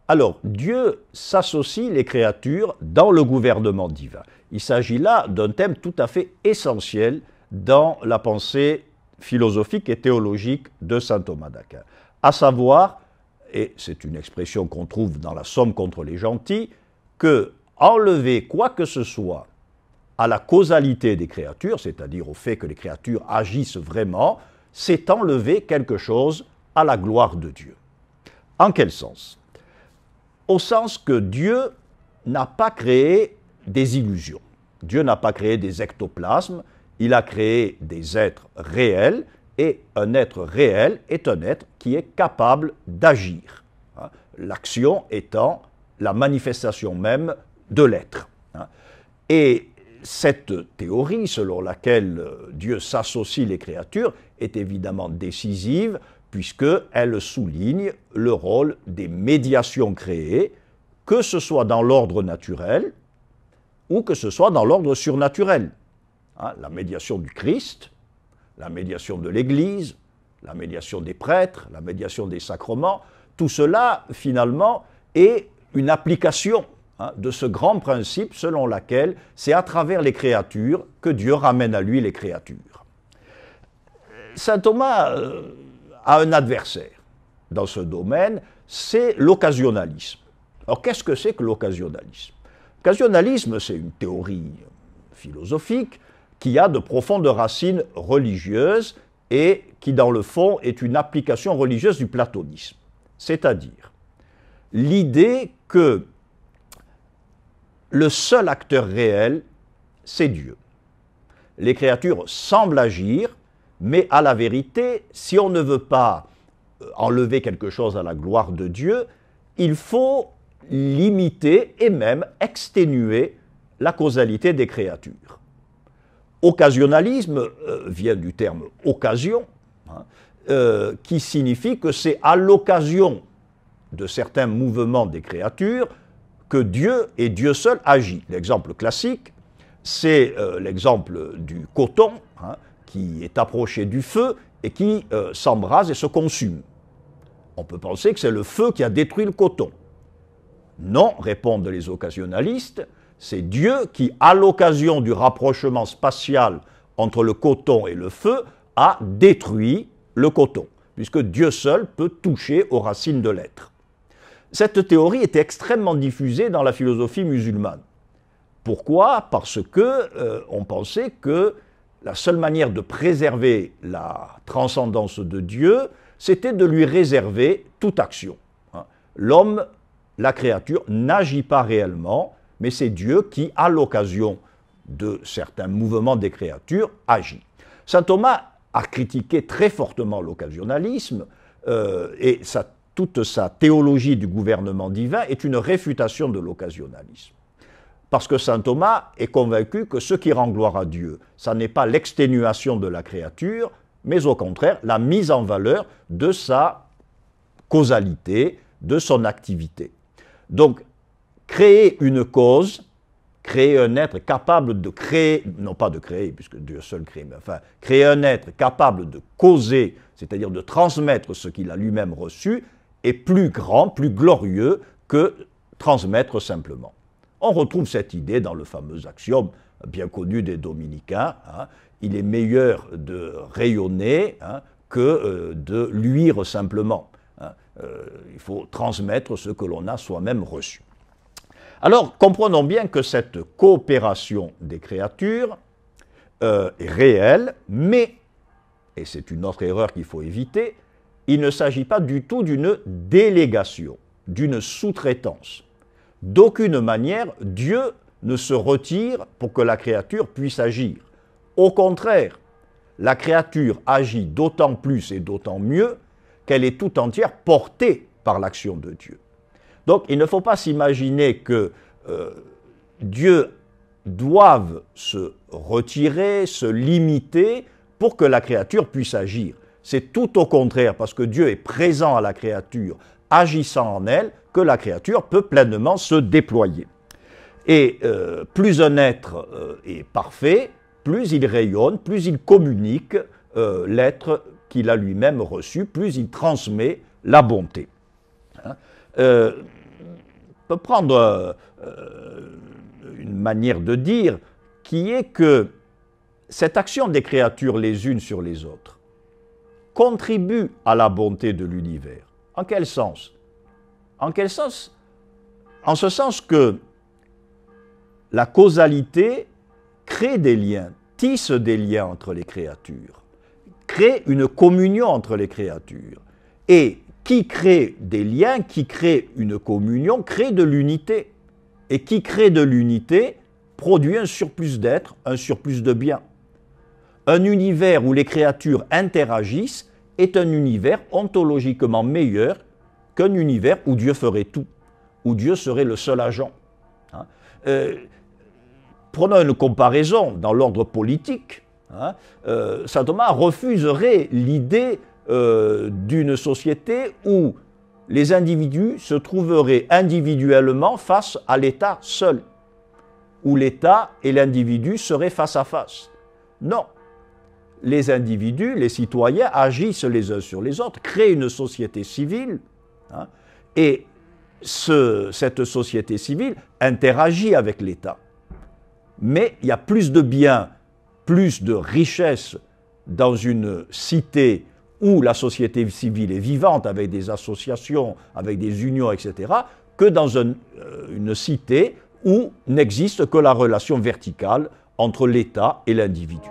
Alors, Dieu s'associe les créatures dans le gouvernement divin. Il s'agit là d'un thème tout à fait essentiel dans la pensée philosophique et théologique de saint Thomas d'Aquin. À savoir, et c'est une expression qu'on trouve dans la Somme contre les gentils, que enlever quoi que ce soit à la causalité des créatures, c'est-à-dire au fait que les créatures agissent vraiment, c'est enlever quelque chose à la gloire de Dieu. En quel sens? Au sens que Dieu n'a pas créé des illusions. Dieu n'a pas créé des ectoplasmes, il a créé des êtres réels, et un être réel est un être qui est capable d'agir. L'action étant la manifestation même de l'être. Et cette théorie selon laquelle Dieu s'associe les créatures est évidemment décisive puisqu'elle souligne le rôle des médiations créées, que ce soit dans l'ordre naturel ou que ce soit dans l'ordre surnaturel. La médiation du Christ, la médiation de l'Église, la médiation des prêtres, la médiation des sacrements, tout cela finalement est une application de ce grand principe selon lequel c'est à travers les créatures que Dieu ramène à lui les créatures. Saint Thomas a un adversaire dans ce domaine, c'est l'occasionnalisme. Alors qu'est-ce que c'est que l'occasionnalisme? L'occasionnalisme, c'est une théorie philosophique qui a de profondes racines religieuses et qui, dans le fond, est une application religieuse du platonisme. C'est-à-dire l'idée que le seul acteur réel, c'est Dieu. Les créatures semblent agir, mais à la vérité, si on ne veut pas enlever quelque chose à la gloire de Dieu, il faut limiter et même exténuer la causalité des créatures. Occasionnalisme vient du terme occasion, qui signifie que c'est à l'occasion de certains mouvements des créatures que Dieu et Dieu seul agit. L'exemple classique, c'est l'exemple du coton, qui est approché du feu et qui s'embrase et se consume. On peut penser que c'est le feu qui a détruit le coton. Non, répondent les occasionnalistes, c'est Dieu qui, à l'occasion du rapprochement spatial entre le coton et le feu, a détruit le coton, puisque Dieu seul peut toucher aux racines de l'être. Cette théorie était extrêmement diffusée dans la philosophie musulmane. Pourquoi? Parce que on pensait que la seule manière de préserver la transcendance de Dieu, c'était de lui réserver toute action. L'homme, la créature, n'agit pas réellement, mais c'est Dieu qui, à l'occasion de certains mouvements des créatures, agit. Saint Thomas a critiqué très fortement l'occasionnalisme et toute sa théologie du gouvernement divin est une réfutation de l'occasionnalisme. Parce que saint Thomas est convaincu que ce qui rend gloire à Dieu, ça n'est pas l'exténuation de la créature, mais au contraire la mise en valeur de sa causalité, de son activité. Donc, créer une cause, créer un être capable de créer, non pas de créer, puisque Dieu seul crée, mais enfin, créer un être capable de causer, c'est-à-dire de transmettre ce qu'il a lui-même reçu, est plus grand, plus glorieux que transmettre simplement. On retrouve cette idée dans le fameux axiome bien connu des dominicains, il est meilleur de rayonner que de luire simplement. Il faut transmettre ce que l'on a soi-même reçu. Alors, comprenons bien que cette coopération des créatures est réelle, mais, et c'est une autre erreur qu'il faut éviter, il ne s'agit pas du tout d'une délégation, d'une sous-traitance. D'aucune manière, Dieu ne se retire pour que la créature puisse agir. Au contraire, la créature agit d'autant plus et d'autant mieux qu'elle est tout entière portée par l'action de Dieu. Donc, il ne faut pas s'imaginer que Dieu doive se retirer, se limiter pour que la créature puisse agir. C'est tout au contraire, parce que Dieu est présent à la créature, agissant en elle, que la créature peut pleinement se déployer. Et plus un être est parfait, plus il rayonne, plus il communique l'être qu'il a lui-même reçu, plus il transmet la bonté. peut prendre une manière de dire qui est que cette action des créatures les unes sur les autres contribue à la bonté de l'univers. En quel sens? En quel sens? En ce sens que la causalité crée des liens, tisse des liens entre les créatures, crée une communion entre les créatures. Et qui crée des liens, qui crée une communion, crée de l'unité. Et qui crée de l'unité produit un surplus d'être, un surplus de bien. Un univers où les créatures interagissent est un univers ontologiquement meilleur qu'un univers où Dieu ferait tout, où Dieu serait le seul agent. Prenons une comparaison dans l'ordre politique. Saint Thomas refuserait l'idée d'une société où les individus se trouveraient individuellement face à l'État seul, où l'État et l'individu seraient face à face. Non. Les individus, les citoyens agissent les uns sur les autres, créent une société civile, et cette société civile interagit avec l'État. Mais il y a plus de biens, plus de richesses dans une cité où la société civile est vivante avec des associations, avec des unions, etc., que dans une cité où n'existe que la relation verticale entre l'État et l'individu.